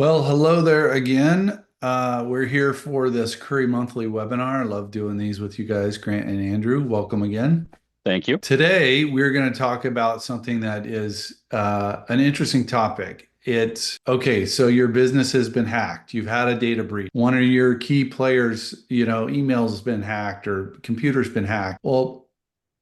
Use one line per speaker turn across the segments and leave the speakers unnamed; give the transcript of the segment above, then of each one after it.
Well, hello there again. We're here for this Curry Monthly webinar. I love doing these with you guys, Grant and Andrew. Welcome again.
Thank you.
Today, we're going to talk about something that is an interesting topic. It's okay, so your business has been hacked. You've had a data breach. One of your key players, emails has been hacked or computer's been hacked. Well,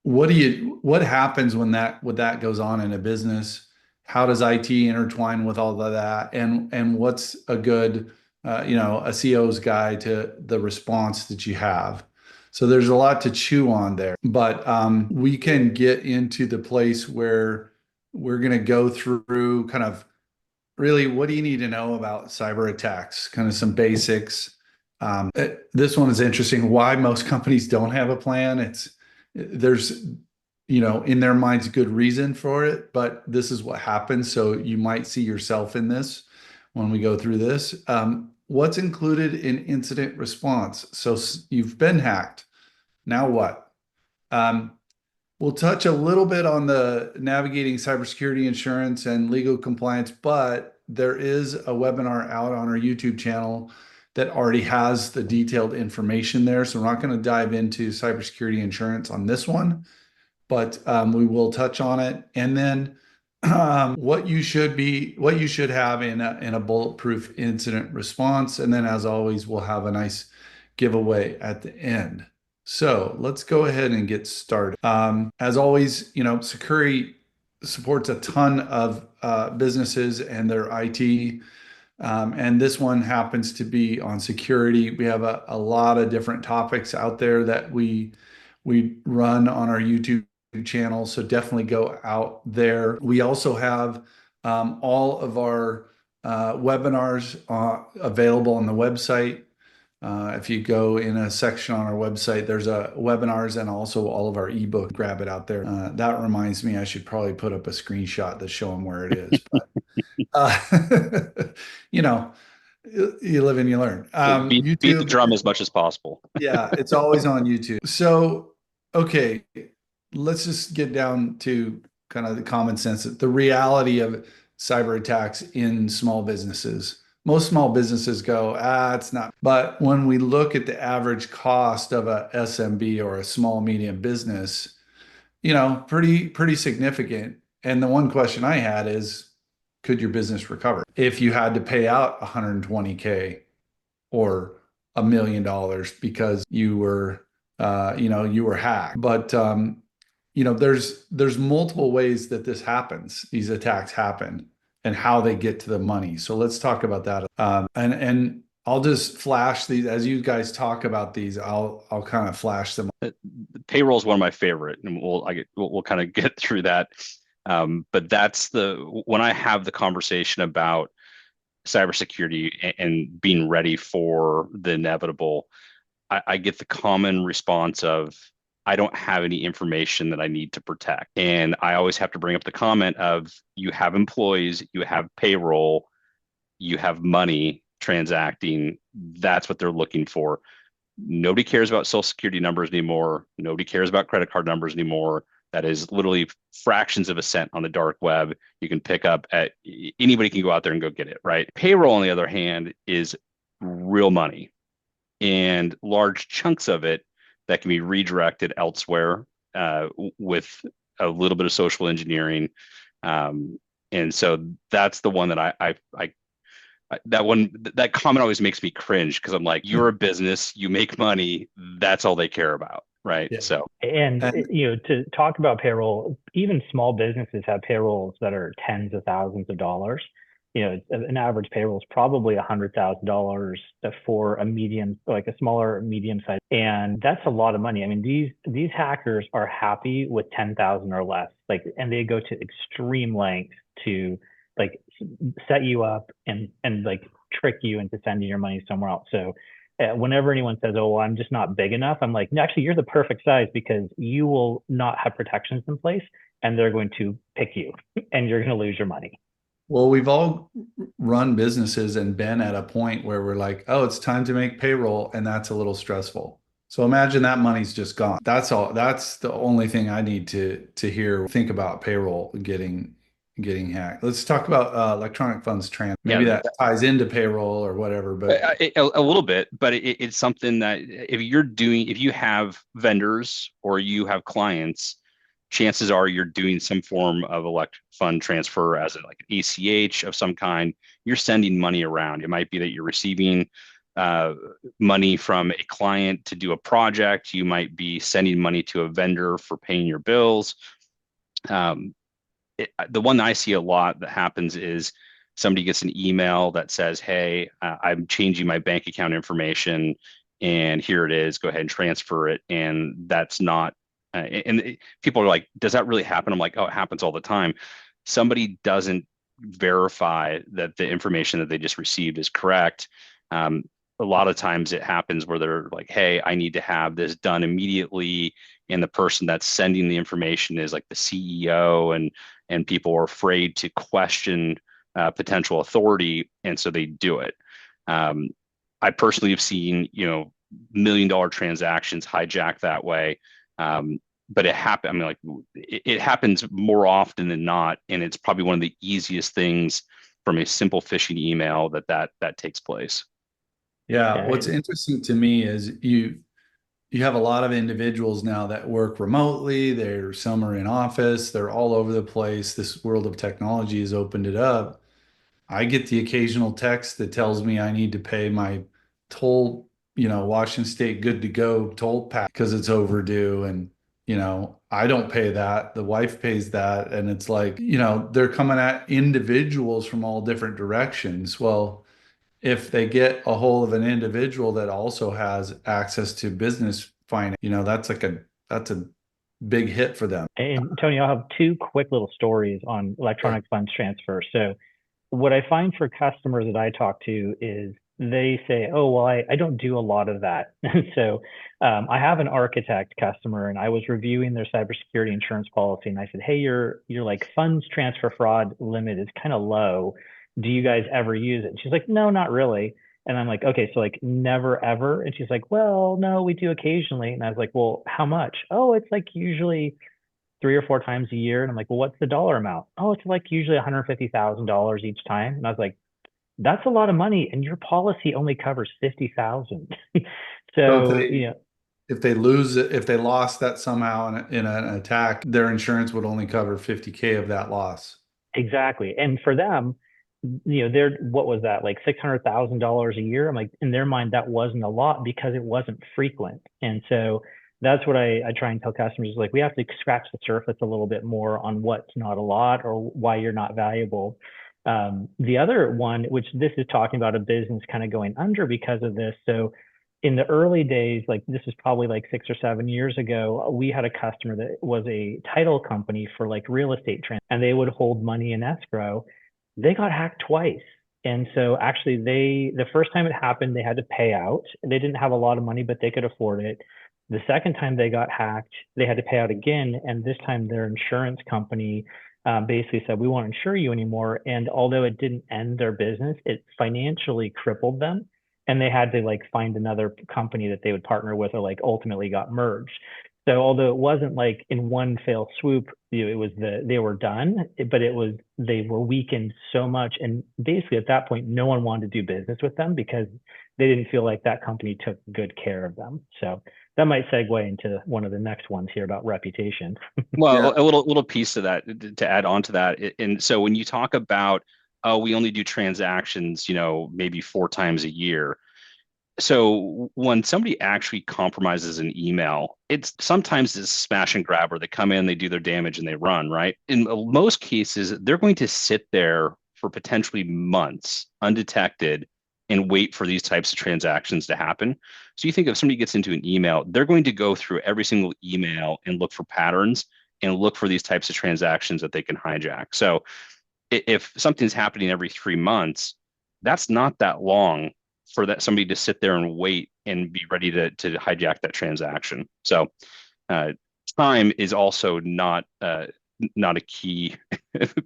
what happens when that goes on in a business? How does IT intertwine with all of that? And what's a good a CO's guide to the response that you have? So there's a lot to chew on there, but we can get into the place where we're going to go through kind of really what do you need to know about cyber attacks, kind of some basics. This one is interesting. Why most companies don't have a plan. There's, in their minds, good reason for it, but this is what happens. So you might see yourself in this when we go through this. What's included in incident response? So you've been hacked. Now what? Um, we'll touch a little bit on the navigating cybersecurity insurance and legal compliance, but there is a webinar out on our YouTube channel that already has the detailed information there. So we're not going to dive into cybersecurity insurance on this one, but we will touch on it. And then what you should have in a bulletproof incident response. And then, as always, we'll have a nice giveaway at the end. So let's go ahead and get started. As always, Succurri supports a ton of businesses and their IT. And this one happens to be on security. We have a lot of different topics out there that we run on our YouTube channel. So definitely go out there. We also have all of our webinars available on the website. If you go in a section on our website, there's a webinars and also all of our ebook. Grab it out there. That reminds me, I should probably put up a screenshot to show them where it is. But you know, you live and you learn.
Beat the
YouTube,
drum as much as possible.
yeah, it's always on YouTube. So, okay, let's just get down to kind of the common sense, the reality of cyber attacks in small businesses. Most small businesses go, it's not. But when we look at the average cost of a SMB or a small medium business, pretty significant. And the one question I had is, could your business recover if you had to pay out 120K or $1 million because you were hacked? But there's multiple ways that this happens. These attacks happen and how they get to the money. So let's talk about that. And I'll just flash these as you guys talk about these. I'll kind of flash them.
Payroll is one of my favorite, and we'll kind of get through that. But that's when I have the conversation about cybersecurity and being ready for the inevitable. I get the common response of, I don't have any information that I need to protect. And I always have to bring up the comment of, you have employees, you have payroll, you have money transacting. That's what they're looking for. Nobody cares about social security numbers anymore. Nobody cares about credit card numbers anymore. That is literally fractions of a cent on the dark web. You can pick up at anybody can go out there and go get it, right? Payroll, on the other hand, is real money, and large chunks of it that can be redirected elsewhere with a little bit of social engineering. And so that's the one that that comment always makes me cringe, because I'm like, you're a business, you make money, that's all they care about, right?
Yeah.
So
And
And
to talk about payroll, even small businesses have payrolls that are tens of thousands of dollars. An average payroll is probably $100,000 for a medium, like a smaller medium size, and that's a lot of money. I mean, these hackers are happy with 10,000 or less, and they go to extreme lengths to like set you up and like trick you into sending your money somewhere else. So whenever anyone says, "Oh, well, I'm just not big enough," I'm like, "No, actually, you're the perfect size, because you will not have protections in place, and they're going to pick you, and you're going to lose your money."
well, we've all run businesses and been at a point where we're like, oh, it's time to make payroll, and that's a little stressful. So imagine that money's just gone. That's all. That's the only thing I need to hear. Think about payroll getting hacked. Let's talk about electronic funds transfer. Maybe
Yeah,
that ties into payroll or whatever, but
a little bit, but it's something that if you have vendors or you have clients, chances are you're doing some form of elect fund transfer as a, like an ACH of some kind. You're sending money around. It might be that you're receiving uh, money from a client to do a project. You might be sending money to a vendor for paying your bills. Um, the one that I see a lot that happens is somebody gets an email that says, "Hey, I'm changing my bank account information, and here it is. Go ahead and transfer it." And that's not. People are like, "Does that really happen?" I'm like, "Oh, it happens all the time." Somebody doesn't verify that the information that they just received is correct. Um, a lot of times it happens where they're like, "Hey, I need to have this done immediately," and the person that's sending the information is like the CEO, and people are afraid to question potential authority, and so they do it. Um, I personally have seen, $1 million transactions hijacked that way. But it happen. I mean, like it happens more often than not, and it's probably one of the easiest things from a simple phishing email that takes place.
yeah,
Yeah.
what's interesting to me is you have a lot of individuals now that work remotely. Some are in office, they're all over the place. This world of technology has opened it up. I get the occasional text that tells me I need to pay my toll, Washington State good to go toll pack because it's overdue. And, I don't pay that. The wife pays that. And it's like, they're coming at individuals from all different directions. Well, if they get a hold of an individual that also has access to business finance, that's a big hit for them.
And Tony, I'll have two quick little stories on electronic funds transfer. So what I find for customers that I talk to is they say, "Oh, well, I don't do a lot of that." So I have an architect customer, and I was reviewing their cybersecurity insurance policy, and I said, "Hey, your like funds transfer fraud limit is kind of low. Do you guys ever use it?" And she's like, "No, not really." And I'm like, "Okay, so like never ever?" And she's like, "Well, no, we do occasionally." And I was like, "Well, how much?" "Oh, it's like usually 3 or 4 times a year." And I'm like, "Well, what's the dollar amount?" "Oh, it's like usually $150,000 each time." And I was like, "That's a lot of money, and your policy only covers 50,000."
So
So, you know,
if they lost that somehow in an attack, their insurance would only cover 50K of that loss.
exactly. And for them, they're what was that, like $600,000 a year? I'm like, in their mind, that wasn't a lot because it wasn't frequent. And so that's what I try and tell customers is like, we have to scratch the surface a little bit more on what's not a lot or why you're not valuable. The other one, which this is talking about a business kind of going under because of this. So in the early days, like this is probably like 6 or 7 years ago, we had a customer that was a title company for like real estate and they would hold money in escrow. They got hacked twice. And so actually the first time it happened, they had to pay out. They didn't have a lot of money, but they could afford it. The second time they got hacked, they had to pay out again. And this time their insurance company basically said, "We won't insure you anymore." And although it didn't end their business, it financially crippled them. And they had to like find another company that they would partner with, or like ultimately got merged. So although it wasn't like in one fell swoop, it was they were done, but they were weakened so much, and basically at that point, no one wanted to do business with them because they didn't feel like that company took good care of them. So that might segue into one of the next ones here about reputation.
Yeah.
Well, a little piece to that to add on to that, and so when you talk about, oh, we only do transactions, maybe 4 times a year. So when somebody actually compromises an email, it's sometimes this smash and grab where they come in, they do their damage and they run, right? In most cases, they're going to sit there for potentially months undetected and wait for these types of transactions to happen. So you think if somebody gets into an email, they're going to go through every single email and look for patterns and look for these types of transactions that they can hijack. So if something's happening every 3 months, that's not that long for that somebody to sit there and wait and be ready to hijack that transaction. So uh, time is also not a key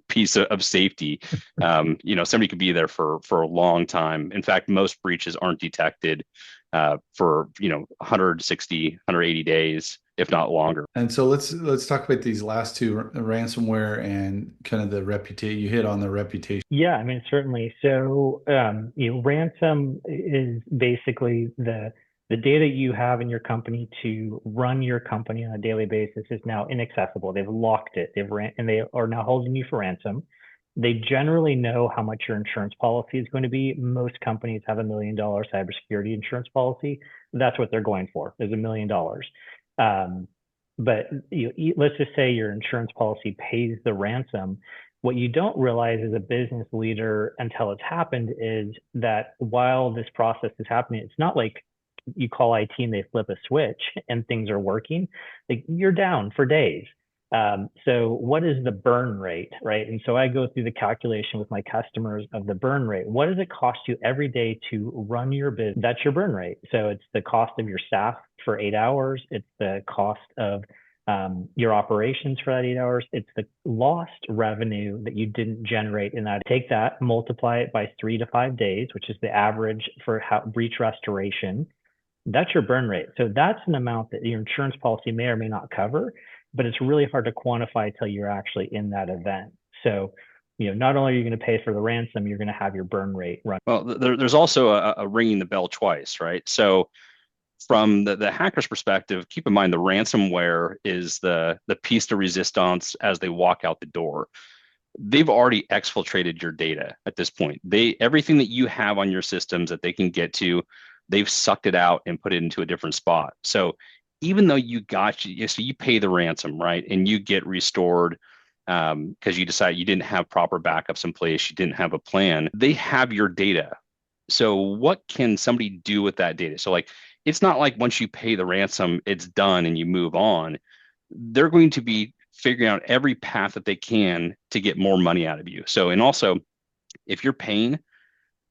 piece of safety. Somebody could be there for a long time. In fact, most breaches aren't detected for 160, 180 days. if not longer.
And so let's talk about these last two, ransomware and kind of the reputation. You hit on the reputation.
Yeah, I mean, certainly. So, ransom is basically the data you have in your company to run your company on a daily basis is now inaccessible. They've locked it. And they are now holding you for ransom. They generally know how much your insurance policy is going to be. Most companies have $1 million cybersecurity insurance policy. That's what they're going for, is $1 million. But let's just say your insurance policy pays the ransom. What you don't realize as a business leader until it's happened is that while this process is happening, it's not like you call IT and they flip a switch and things are working. Like, you're down for days. So what is the burn rate, right? And so I go through the calculation with my customers of the burn rate. What does it cost you every day to run your business? That's your burn rate. So it's the cost of your staff for 8 hours. It's the cost of your operations for that 8 hours. It's the lost revenue that you didn't generate in that. Take that, multiply it by 3 to 5 days, which is the average for breach restoration. That's your burn rate. So that's an amount that your insurance policy may or may not cover, but it's really hard to quantify until you're actually in that event. So, not only are you going to pay for the ransom, you're going to have your burn rate run.
Well, there's also a ringing the bell twice, right? So from the hacker's perspective, keep in mind the ransomware is the piece de resistance as they walk out the door. They've already exfiltrated your data at this point. Everything that you have on your systems that they can get to, they've sucked it out and put it into a different spot. So even though so you pay the ransom, right, and you get restored because you decide you didn't have proper backups in place, you didn't have a plan, they have your data. So what can somebody do with that data? So like, it's not like once you pay the ransom, it's done and you move on. They're going to be figuring out every path that they can to get more money out of you. So, and also, if you're paying,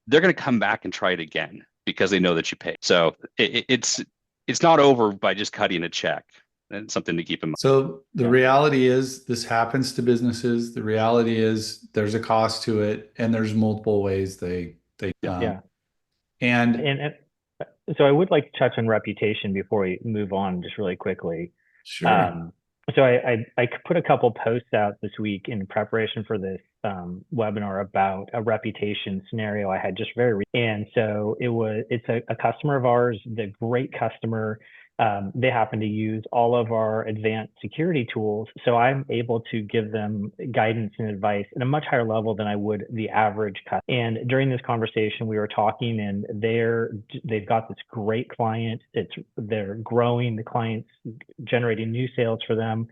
they're going to come back and try it again because they know that you pay. So it's not over by just cutting a check. And something to keep in mind.
So the reality is this happens to businesses. The reality is there's a cost to it, and there's multiple ways they
Yeah.
and
And so I would like to touch on reputation before we move on, just really quickly.
sure.
So I put a couple posts out this week in preparation for this webinar about a reputation scenario I had just and so it's a customer of ours, the great customer. They happen to use all of our advanced security tools, so I'm able to give them guidance and advice at a much higher level than I would the average customer. And during this conversation, we were talking, and they've got this great client. They're growing. The client's generating new sales for them,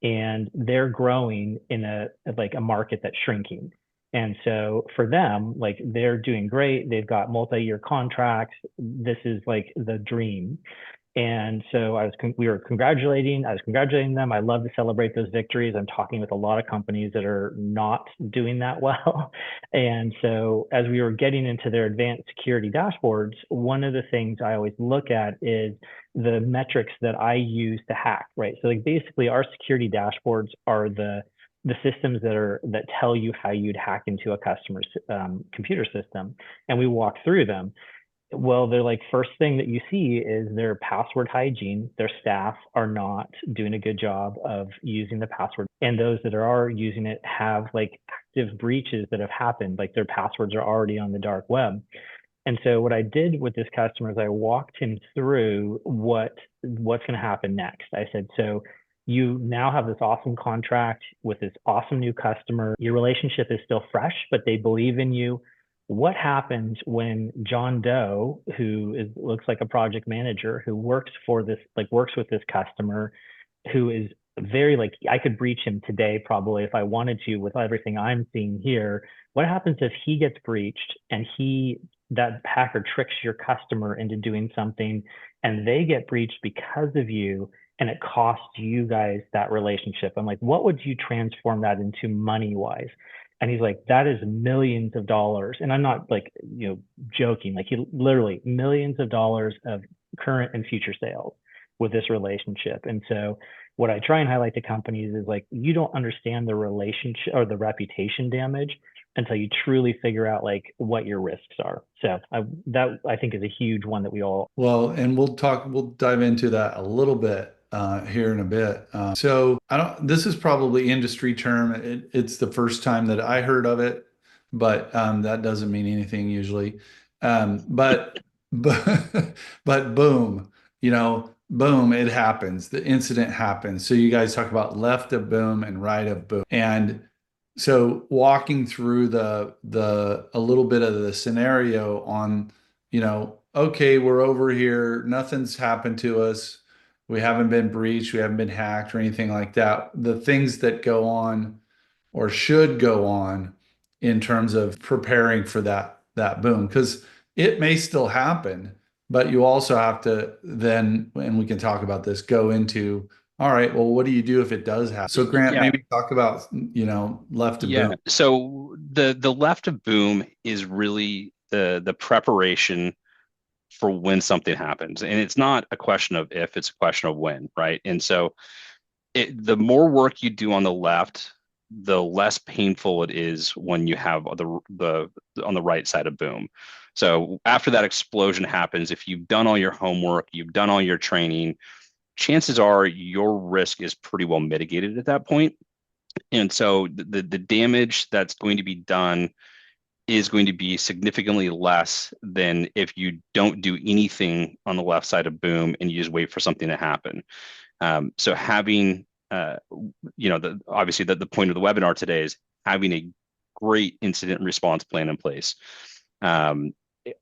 and they're growing in a market that's shrinking. And so for them, like, they're doing great. They've got multi-year contracts. This is like the dream. And so I was congratulating them. I love to celebrate those victories. I'm talking with a lot of companies that are not doing that well. And so as we were getting into their advanced security dashboards, one of the things I always look at is the metrics that I use to hack, right? So like, basically our security dashboards are the systems that tell you how you'd hack into a customer's computer system. And we walk through them. Well, they're like, first thing that you see is their password hygiene. Their staff are not doing a good job of using the password. And those that are using it have like active breaches that have happened, like their passwords are already on the dark web. And so what I did with this customer is I walked him through what's going to happen next. I said, so you now have this awesome contract with this awesome new customer. Your relationship is still fresh, but they believe in you. What happens when John Doe, who looks like a project manager, who works with this customer, who is very like, I could breach him today probably if I wanted to with everything I'm seeing here. What happens if he gets breached and that hacker tricks your customer into doing something and they get breached because of you, and it costs you guys that relationship? I'm like, what would you transform that into money-wise? And he's like, that is millions of dollars. And I'm not like, joking, like, he literally millions of dollars of current and future sales with this relationship. And so what I try and highlight to companies is like, you don't understand the relationship or the reputation damage until you truly figure out like what your risks are. So that I think is a huge one that we all.
Well, and we'll dive into that a little bit here in a bit. So I don't. This is probably industry term. It's the first time that I heard of it, but that doesn't mean anything usually. But but but boom, boom, it happens. The incident happens. So you guys talk about left of boom and right of boom, and so walking through the a little bit of the scenario on, okay, we're over here, nothing's happened to us, we haven't been breached, we haven't been hacked or anything like that. The things that go on or should go on in terms of preparing for that boom, because it may still happen, but you also have to then, and we can talk about this, go into, all right, well, what do you do if it does happen? So Grant,
Yeah.
maybe talk about, left of
Yeah.
boom.
So the left of boom is really the preparation for when something happens. And it's not a question of if, it's a question of when, right? And so the more work you do on the left, the less painful it is when you have the on the right side of boom. So after that explosion happens, if you've done all your homework, you've done all your training, chances are your risk is pretty well mitigated at that point. And so the damage that's going to be done is going to be significantly less than if you don't do anything on the left side of boom and you just wait for something to happen. So having, obviously the point of the webinar today is having a great incident response plan in place,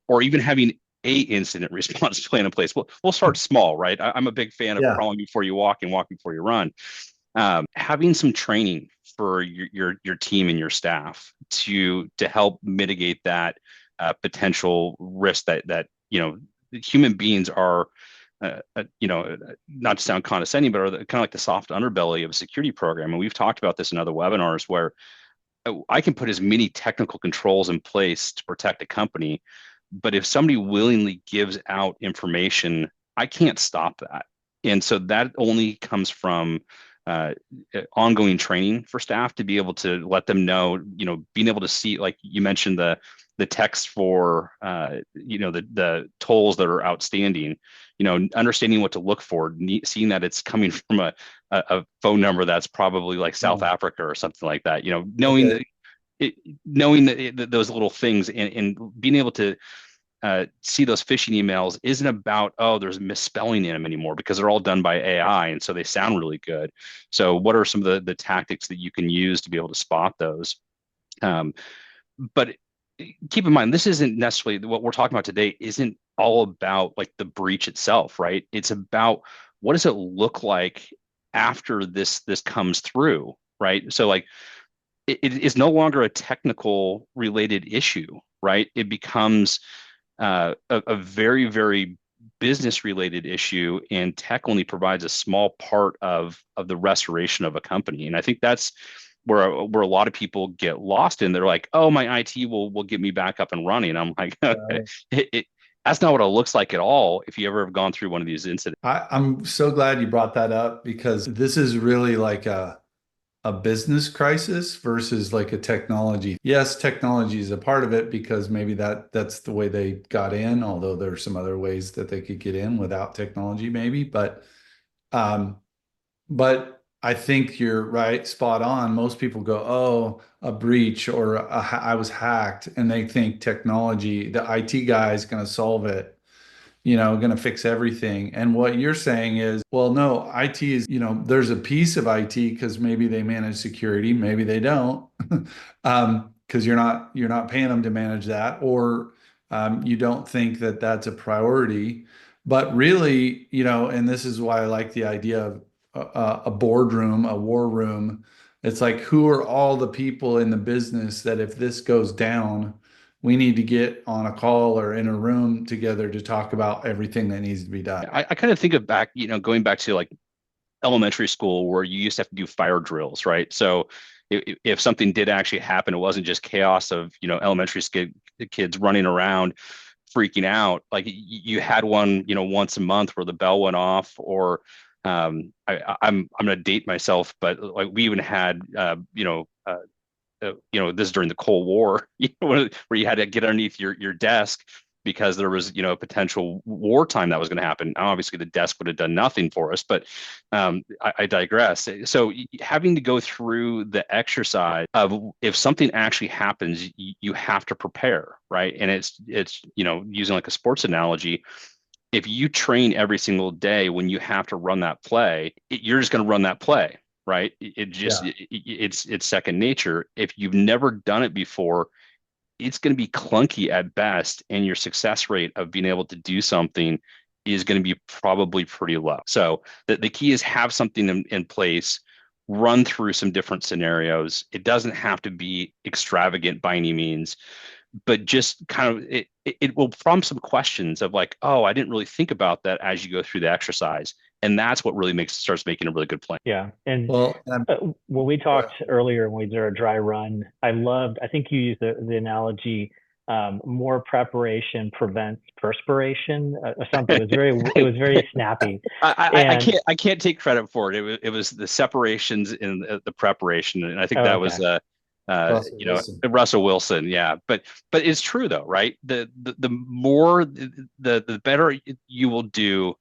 or even having a incident response plan in place. We'll start small, right? I'm a big fan of
Yeah.
crawling before you walk and walking before you run. Having some training for your team and your staff to help mitigate that potential risk that human beings are not to sound condescending, but are kind of like the soft underbelly of a security program. And we've talked about this in other webinars where I can put as many technical controls in place to protect a company, but if somebody willingly gives out information, I can't stop that. And so that only comes from uh, ongoing training for staff to be able to let them know, being able to see, like you mentioned, the text for the tolls that are outstanding, understanding what to look for, seeing that it's coming from a phone number that's probably like South
Yeah.
Africa or something like that, knowing
Okay.
that knowing that those little things, and being able to see those phishing emails isn't about, oh, there's misspelling in them anymore, because they're all done by AI. And so they sound really good. So what are some of the tactics that you can use to be able to spot those? But keep in mind, this isn't necessarily what we're talking about today, isn't all about like the breach itself, right? It's about what does it look like after this comes through, right? So like it is no longer a technical related issue, right? It becomes a very, very business related issue, and tech only provides a small part of the restoration of a company. And I think that's where a lot of people get lost in. They're like, oh, my IT will get me back up and running. I'm like,
Right.
that's not what it looks like at all if you ever have gone through one of these incidents.
I'm so glad you brought that up because this is really like a business crisis versus like a technology. Yes, technology is a part of it because maybe that's the way they got in, although there are some other ways that they could get in without technology, maybe. Um, but I think you're right, spot on. Most people go, "Oh, a breach or I was hacked," and they think technology, the IT guy is going to solve it, going to fix everything. And what you're saying is, well, no, IT is, there's a piece of IT because maybe they manage security, maybe they don't, because you're not paying them to manage that, or you don't think that that's a priority. But really, and this is why I like the idea of a boardroom, a war room. It's like, who are all the people in the business that if this goes down, we need to get on a call or in a room together to talk about everything that needs to be done.
I kind of think of back, going back to like elementary school where you used to have to do fire drills, right? So if something did actually happen, it wasn't just chaos of, elementary kids running around freaking out. Like you had one, once a month where the bell went off, or I'm going to date myself, but like we even had, this is during the Cold War, where you had to get underneath your desk because there was, a potential wartime that was going to happen. Obviously, the desk would have done nothing for us, but I digress. So having to go through the exercise of if something actually happens, you have to prepare, right? And it's using like a sports analogy. If you train every single day when you have to run that play, you're just going to run that play, right? It's second nature. If you've never done it before, it's going to be clunky at best, and your success rate of being able to do something is going to be probably pretty low. So the key is have something in place, run through some different scenarios. It doesn't have to be extravagant by any means, but just kind of it will prompt some questions of like, oh, I didn't really think about that as you go through the exercise. And that's what really starts making a really good plan.
Yeah. And
Well,
when we talked earlier, when we did our dry run, I think you used the analogy, more preparation prevents perspiration, or something. It was very snappy.
I can't take credit for it. It was the separations in the preparation, and I think that was Russell Wilson. Yeah, but it's true though, right? The more the better you will do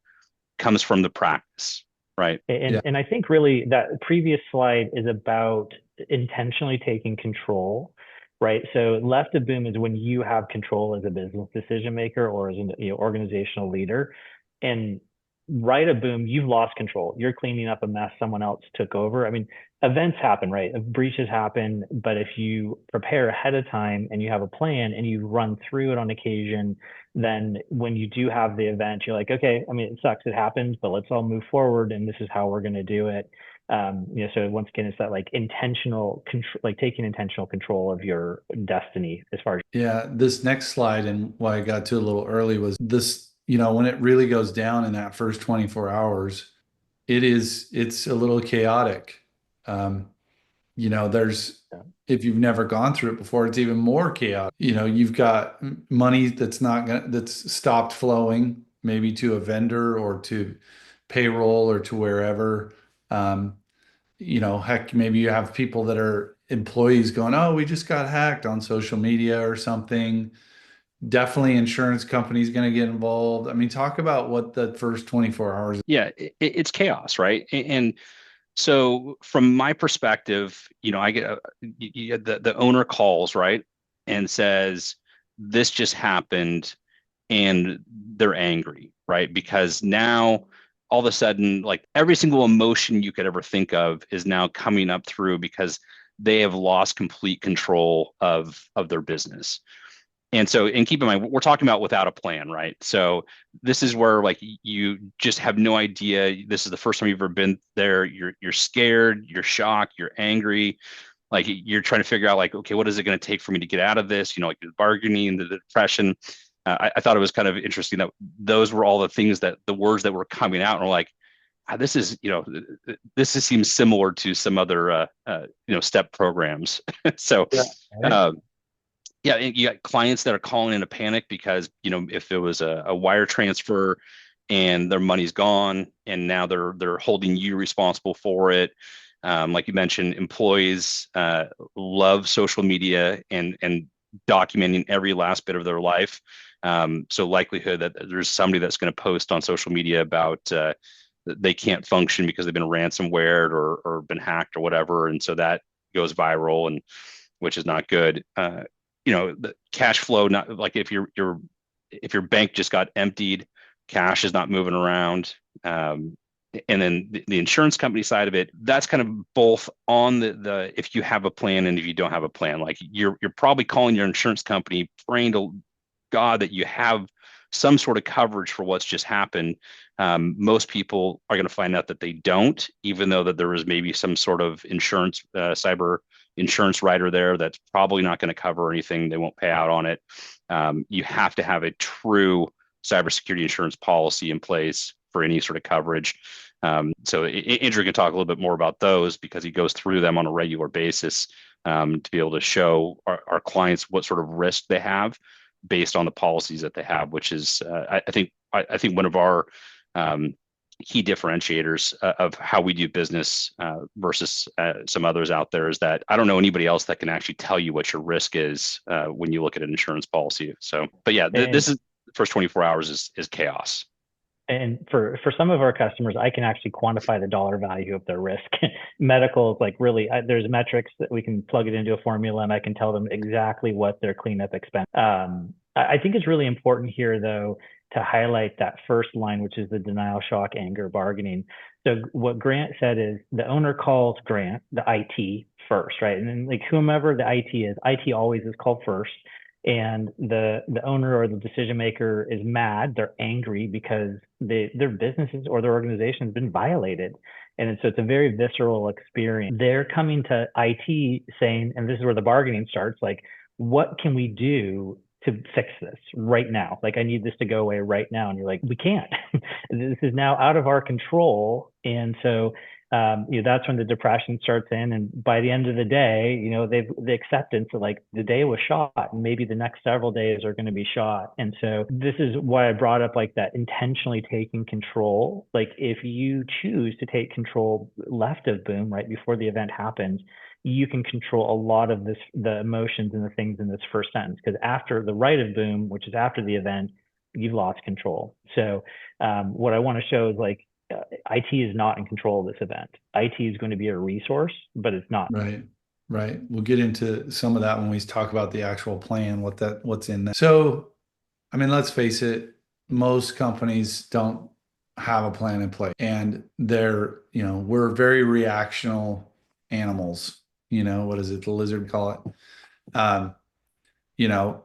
comes from the practice, right?
And I think really that previous slide is about intentionally taking control, right? So left of boom is when you have control as a business decision maker or as an organizational leader, and right of boom, you've lost control. You're cleaning up a mess someone else took over. I mean, events happen, right? Breaches happen, but if you prepare ahead of time and you have a plan and you run through it on occasion, then when you do have the event, you're like, okay, I mean, it sucks, it happens, but let's all move forward, and this is how we're going to do it. So once again, it's that like intentional control, like taking intentional control of your destiny as far as.
This next slide, and why I got to a little early, was this, when it really goes down in that first 24 hours, it's a little chaotic. There's, if you've never gone through it before, it's even more chaotic. You've got money that's stopped flowing, maybe to a vendor or to payroll or to wherever. Heck, maybe you have people that are employees going, oh, we just got hacked on social media or something. Definitely insurance companies going to get involved. I mean, talk about what the first 24 hours.
Yeah, it's chaos, right? And so from my perspective, I get the owner calls, right, and says, this just happened, and they're angry, right? Because now all of a sudden, like every single emotion you could ever think of is now coming up through because they have lost complete control of their business. And so, and keep in mind, we're talking about without a plan, right? So this is where like you just have no idea. This is the first time you've ever been there. You're scared, you're shocked, you're angry. Like you're trying to figure out like, okay, what is it going to take for me to get out of this? Like the bargaining, the depression. I thought it was kind of interesting that those were all the things that the words that were coming out, and we're like, this is, seems similar to some other, step programs. So, you got clients that are calling in a panic because, if it was a wire transfer and their money's gone and now they're holding you responsible for it. Like you mentioned, employees love social media and documenting every last bit of their life. So likelihood that there's somebody that's going to post on social media about they can't function because they've been ransomware or been hacked or whatever. And so that goes viral, and which is not good. The cash flow, not like if your bank just got emptied, cash is not moving around. And then the insurance company side of it, that's kind of both on the if you have a plan and if you don't have a plan. Like you're probably calling your insurance company praying to God that you have some sort of coverage for what's just happened. Most people are going to find out that they don't, even though that there is maybe some sort of insurance, cyber insurance rider there that's probably not going to cover anything. They won't pay out on it. You have to have a true cybersecurity insurance policy in place for any sort of coverage. So Andrew can talk a little bit more about those because he goes through them on a regular basis to be able to show our clients what sort of risk they have based on the policies that they have, which is I think one of our key differentiators of how we do business versus some others out there is that I don't know anybody else that can actually tell you what your risk is when you look at an insurance policy. So, but yeah, this is first 24 hours is chaos.
And for some of our customers, I can actually quantify the dollar value of their risk. Medical is like really, there's metrics that we can plug it into a formula, and I can tell them exactly what their cleanup expense. I think it's really important here, though, to highlight that first line, which is the denial, shock, anger, bargaining. So what Grant said is the owner calls Grant, the IT, first, right? And then like whomever the IT is, IT always is called first. And the owner or the decision maker is mad, they're angry because their businesses or their organization has been violated. And so it's a very visceral experience. They're coming to IT saying, and this is where the bargaining starts, like, what can we do to fix this right now? Like, I need this to go away right now. And you're like, we can't. This is now out of our control. And so that's when the depression starts in. And by the end of the day, the acceptance of like the day was shot, and maybe the next several days are going to be shot. And so this is why I brought up like that intentionally taking control. Like if you choose to take control left of boom right before the event happens, you can control a lot of the emotions and the things in this first sentence. Because after the right of boom, which is after the event, you've lost control. So what I want to show is like, IT is not in control of this event. IT is going to be a resource, but it's not.
Right. We'll get into some of that when we talk about the actual plan, what's in that. So, I mean, let's face it, most companies don't have a plan in place, and we're very reactional animals. What is it? The lizard call it.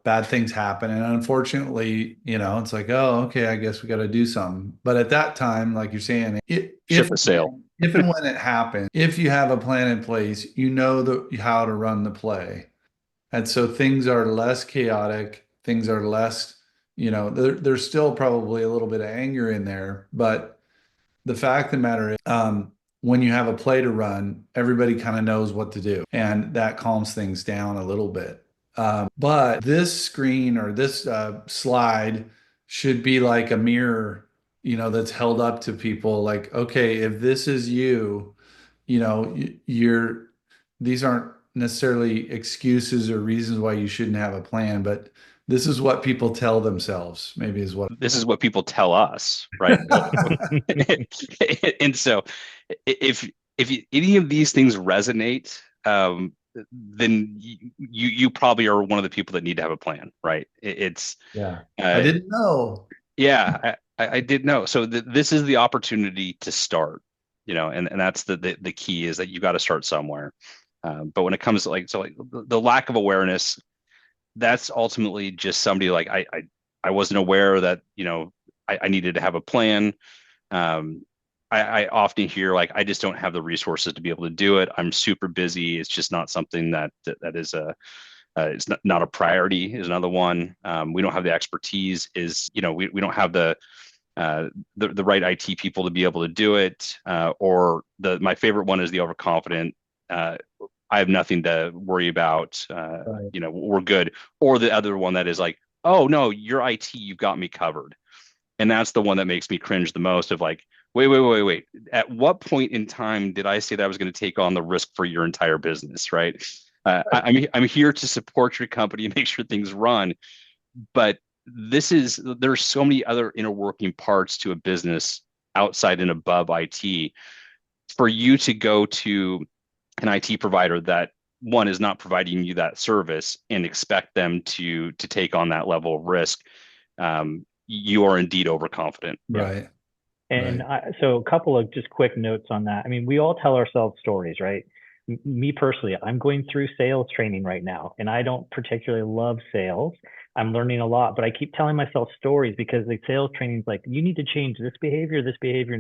Bad things happen. And unfortunately, it's like, oh, okay, I guess we got to do something. But at that time, like you're saying,
Ship a sail.
If and when it happens, if you have a plan in place, how to run the play. And so things are less chaotic. Things are less, there's still probably a little bit of anger in there. But the fact of the matter is, when you have a play to run, everybody kind of knows what to do. And that calms things down a little bit. But this screen or this slide should be like a mirror, that's held up to people. Like, okay, if this is you, these aren't necessarily excuses or reasons why you shouldn't have a plan, but this is what people tell themselves, maybe is what.
This is what people tell us, right? And so if any of these things resonate, then you probably are one of the people that need to have a plan, right?
I didn't know.
Yeah, I did know. So this is the opportunity to start, and that's the key is that you got to start somewhere. But when it comes to like the lack of awareness, that's ultimately just somebody like I wasn't aware that I needed to have a plan. I often hear like I just don't have the resources to be able to do it. I'm super busy. It's just not something that is it's not a priority is another one. We don't have the expertise. We don't have the right IT people to be able to do it. Or my favorite one is the overconfident. I have nothing to worry about.
Right.
We're good. Or the other one that is like, oh no, you're IT, you've got me covered. And that's the one that makes me cringe the most of like, wait. At what point in time did I say that I was going to take on the risk for your entire business, right? I'm here to support your company and make sure things run. But there's so many other inner working parts to a business outside and above IT. For you to go to an IT provider that one is not providing you that service and expect them to take on that level of risk, you are indeed overconfident.
Right.
And so a couple of just quick notes on that. I mean, we all tell ourselves stories, right? Me personally, I'm going through sales training right now, and I don't particularly love sales. I'm learning a lot, but I keep telling myself stories because the sales training is like, you need to change this behavior, and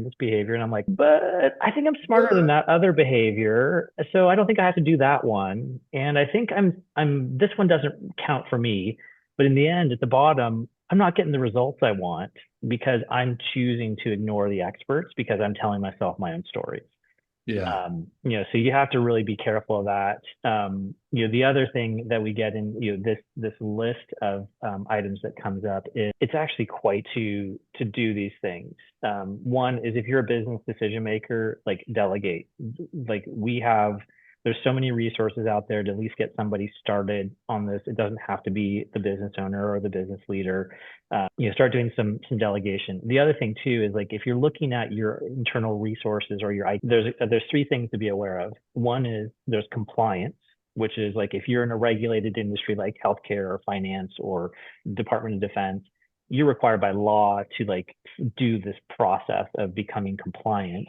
this behavior. And I'm like, but I think I'm smarter than that other behavior. So I don't think I have to do that one. And I think this one doesn't count for me. But in the end, at the bottom, I'm not getting the results I want because I'm choosing to ignore the experts because I'm telling myself my own stories.
Yeah.
So you have to really be careful of that. The other thing that we get in, this list of items that comes up is it's actually quite to do these things. One is if you're a business decision maker, like delegate. Like we have there's so many resources out there to at least get somebody started on this. It doesn't have to be the business owner or the business leader. Start doing some delegation. The other thing too is, like, if you're looking at your internal resources or there's three things to be aware of. One is there's compliance, which is like if you're in a regulated industry like healthcare or finance or Department of Defense, you're required by law to like do this process of becoming compliant.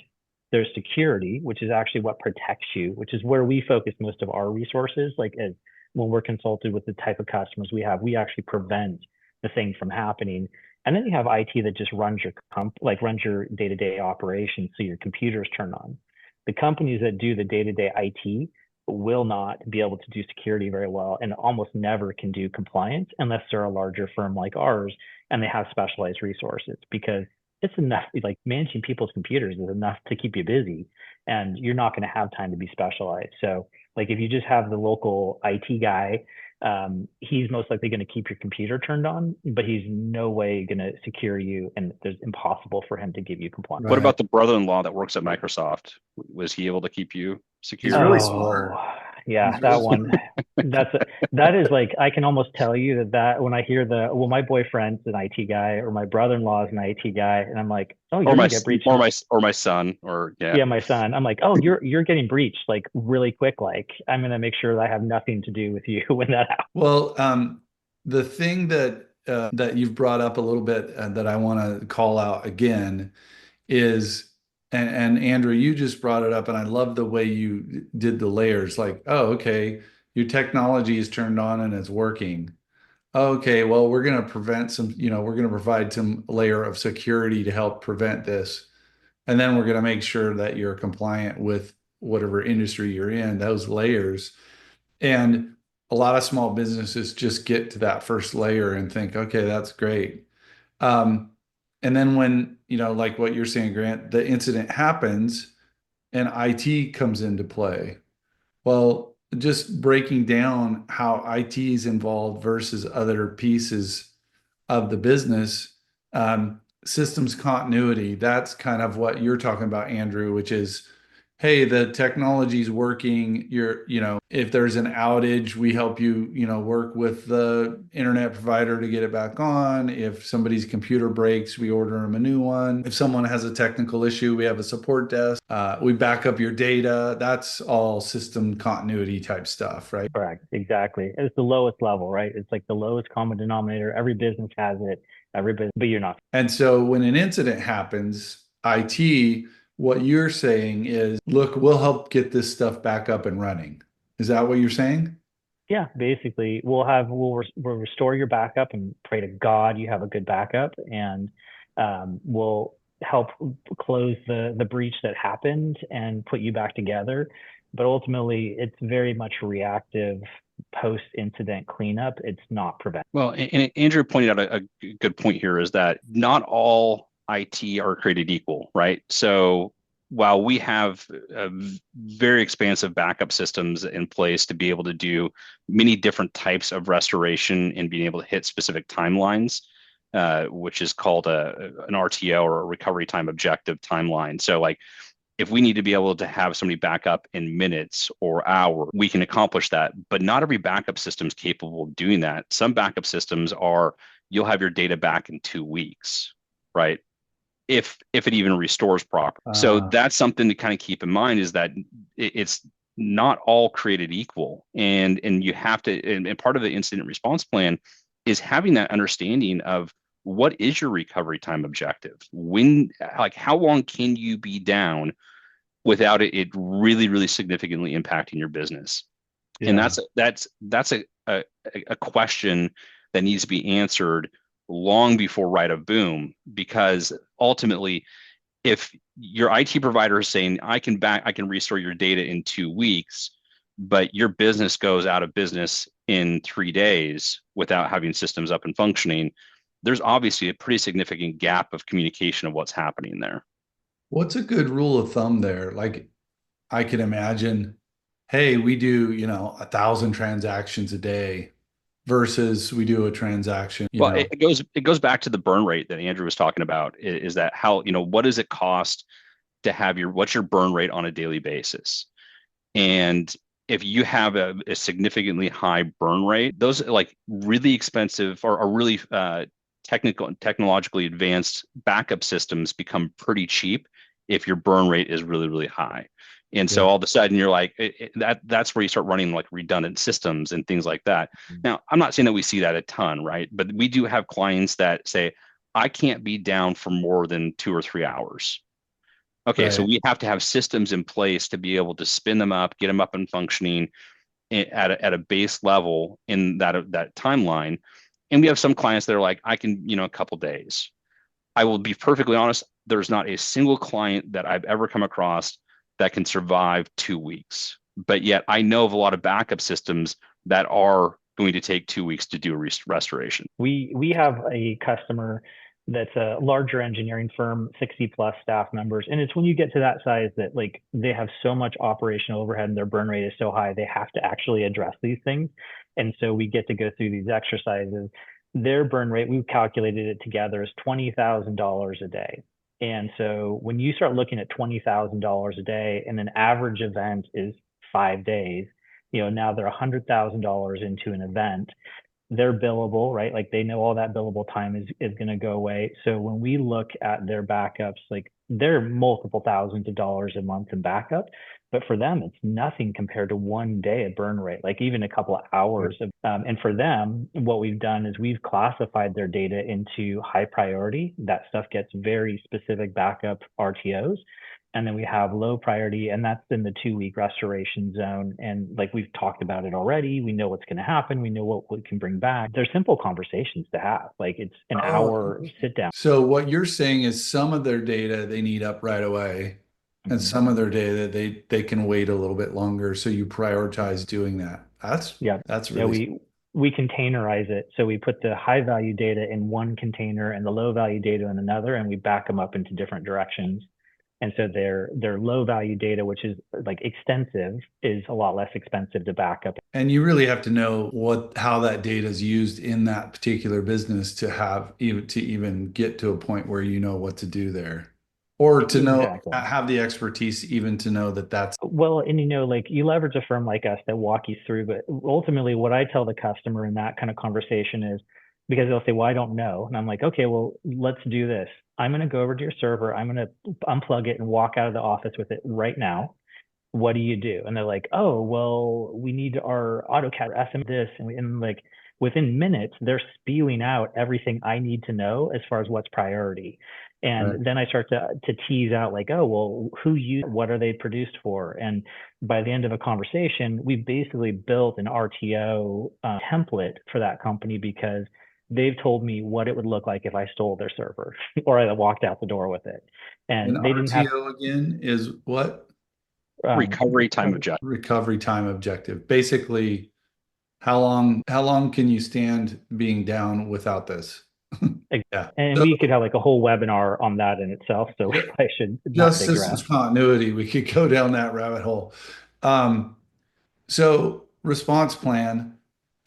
There's security, which is actually what protects you, which is where we focus most of our resources. Like, as when we're consulted with the type of customers we have, we actually prevent the thing from happening. And then you have IT that just runs your day-to-day operations, so your computers turn on. The companies that do the day-to-day IT will not be able to do security very well, and almost never can do compliance unless they're a larger firm like ours and they have specialized resources, because it's enough, like managing people's computers is enough to keep you busy, and you're not going to have time to be specialized. So like if you just have the local IT guy, he's most likely going to keep your computer turned on, but he's no way going to secure you, and there's impossible for him to give you compliance.
What about the brother-in-law that works at Microsoft? Was he able to keep you secure?
He's really smart.
Yeah, that one. That is like, I can almost tell you that when I hear my boyfriend's an IT guy or my brother-in-law is an IT guy, and I'm like, oh, you're gonna get breached.
Or my son,
yeah, my son. I'm like, oh, you're getting breached like really quick. Like, I'm gonna make sure that I have nothing to do with you when that happens.
Well, the thing that you've brought up a little bit that I want to call out again is, and Andrew, you just brought it up, and I love the way you did the layers. Like, oh, okay, your technology is turned on and it's working. Okay, well, we're going to we're going to provide some layer of security to help prevent this. And then we're going to make sure that you're compliant with whatever industry you're in, those layers. And a lot of small businesses just get to that first layer and think, okay, that's great. Um, and then when, like what you're saying, Grant, the incident happens and IT comes into play. Well, just breaking down how IT is involved versus other pieces of the business, systems continuity, that's kind of what you're talking about, Andrew, which is, hey, the technology's working. If there's an outage, we help you, work with the internet provider to get it back on. If somebody's computer breaks, we order them a new one. If someone has a technical issue, we have a support desk. We back up your data. That's all system continuity type stuff, right?
Correct. Exactly. It's the lowest level, right? It's like the lowest common denominator. Every business has it. But you're not.
And so when an incident happens, IT, what you're saying is, look, we'll help get this stuff back up and running. Is that what you're saying?
Yeah, basically, we'll restore your backup and pray to God you have a good backup, and we'll help close the breach that happened and put you back together. But ultimately, it's very much reactive post-incident cleanup. It's not preventive.
Well, and Andrew pointed out a good point here, is that not all IT are created equal, right? So while we have very expansive backup systems in place to be able to do many different types of restoration and being able to hit specific timelines, which is called an RTO, or a recovery time objective timeline. So like, if we need to be able to have somebody back up in minutes or hours, we can accomplish that. But not every backup system is capable of doing that. Some backup systems you'll have your data back in 2 weeks, right? If it even restores properly. So that's something to kind of keep in mind, is that it's not all created equal. And you have to, and part of the incident response plan is having that understanding of what is your recovery time objective? How long can you be down without it really, really significantly impacting your business? Yeah. And that's a question that needs to be answered long before right of boom, because ultimately, if your IT provider is saying, I can restore your data in 2 weeks, but your business goes out of business in 3 days without having systems up and functioning, there's obviously a pretty significant gap of communication of what's happening there.
What's a good rule of thumb there? Like, I can imagine, hey, we do, 1,000 transactions a day versus we do a transaction.
It goes back to the burn rate that Andrew was talking about. Is that how, what does it cost to have what's your burn rate on a daily basis? And if you have a significantly high burn rate, those like really expensive or really technologically advanced backup systems become pretty cheap if your burn rate is really, really high. And so
Yeah.
all of a sudden you're like that's where you start running like redundant systems and things like that. Now, I'm not saying that we see that a ton, right? But we do have clients that say, I can't be down for more than 2 or 3 hours. Okay, so
Right.
we have to have systems in place to be able to spin them up, get them up and functioning at a base level in that timeline. And we have some clients that are like, I can, a couple days. I will be perfectly honest, there's not a single client that I've ever come across that can survive 2 weeks. But yet I know of a lot of backup systems that are going to take 2 weeks to do restoration.
We have a customer that's a larger engineering firm, 60 plus staff members. And it's when you get to that size that like they have so much operational overhead and their burn rate is so high, they have to actually address these things. And so we get to go through these exercises. Their burn rate, we've calculated it together, is $20,000 a day. And so when you start looking at $20,000 a day and an average event is 5 days, now they're $100,000 into an event. They're billable, right? Like they know all that billable time is going to go away. So when we look at their backups, like they're multiple thousands of dollars a month in backup, but for them, it's nothing compared to one day of burn rate, like even a couple of hours of, and for them, what we've done is we've classified their data into high priority. That stuff gets very specific backup RTOs. And then we have low priority, and that's in the 2 week restoration zone. And like we've talked about it already, we know what's going to happen. We know what we can bring back. They're simple conversations to have. Like it's an hour sit down.
So what you're saying is some of their data they need up right away, and some of their data they can wait a little bit longer. So you prioritize doing that. That's really
We containerize it. So we put the high value data in one container and the low value data in another, and we back them up into different directions. And so their low value data, which is like extensive, is a lot less expensive to back up.
And you really have to know how that data is used in that particular business to even get to a point where you know what to do there, or to
Exactly.
have the expertise even to know that that's
well. And like you leverage a firm like us that walk you through. But ultimately, what I tell the customer in that kind of conversation is, because they'll say, well, I don't know. And I'm like, okay, well, let's do this. I'm going to go over to your server. I'm going to unplug it and walk out of the office with it right now. What do you do? And they're like, oh, well, we need our AutoCAD SM this. And like within minutes, they're spewing out everything I need to know as far as what's priority. And
right.
then I start to tease out like, oh, well, who used, what are they produced for? And by the end of a conversation, we've basically built an RTO template for that company because they've told me what it would look like if I stole their server or I walked out the door with it. And
An
they didn't have
RTO again is what?
Recovery time objective.
Recovery time objective. Basically, how long can you stand being down without this? Yeah.
And
So
we could have like a whole webinar on that in itself. So I should not
just
digress.
systems continuity, we could go down that rabbit hole. So response plan,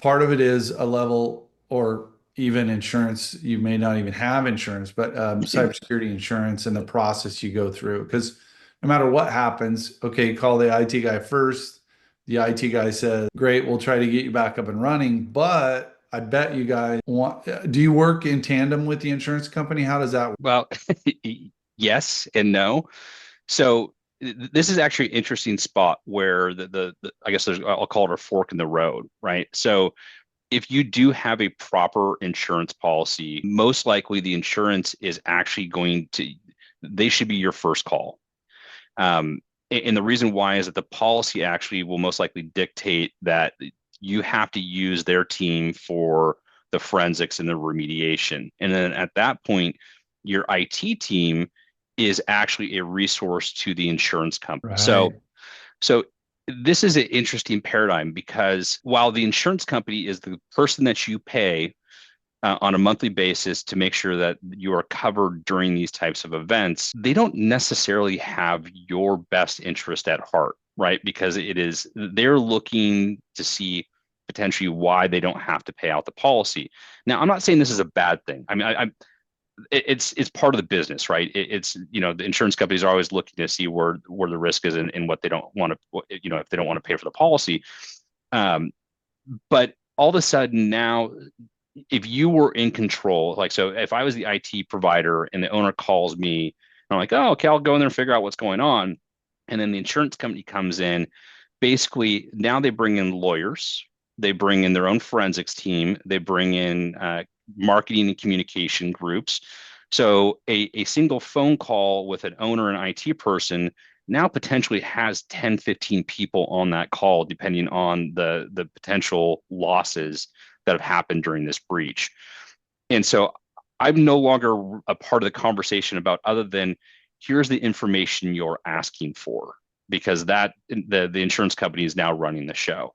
part of it is a level or even insurance. You may not even have insurance, but cybersecurity insurance and the process you go through. Because no matter what happens, okay, call the IT guy first. The IT guy says, great, we'll try to get you back up and running. But I bet you guys do you work in tandem with the insurance company? How does that work?
Well, yes and no. So this is actually an interesting spot where the I guess I'll call it a fork in the road, right? So if you do have a proper insurance policy, most likely the insurance is actually they should be your first call. And the reason why is that the policy actually will most likely dictate that you have to use their team for the forensics and the remediation. And then at that point, your IT team is actually a resource to the insurance company.
Right.
So this is an interesting paradigm because while the insurance company is the person that you pay on a monthly basis to make sure that you are covered during these types of events, they don't necessarily have your best interest at heart, right? Because they're looking to see potentially why they don't have to pay out the policy. Now, I'm not saying this is a bad thing. I mean, it's part of the business, right? It's, the insurance companies are always looking to see where the risk is and what they don't want to, if they don't want to pay for the policy. But all of a sudden now, if you were in control, like, so if I was the IT provider and the owner calls me, I'm like, oh, okay, I'll go in there and figure out what's going on. And then the insurance company comes in. Basically, now they bring in lawyers, they bring in their own forensics team, they bring in marketing and communication groups. So a single phone call with an owner and IT person now potentially has 10, 15 people on that call, depending on the potential losses that have happened during this breach. And so I'm no longer a part of the conversation about, other than here's the information you're asking for, because that the insurance company is now running the show.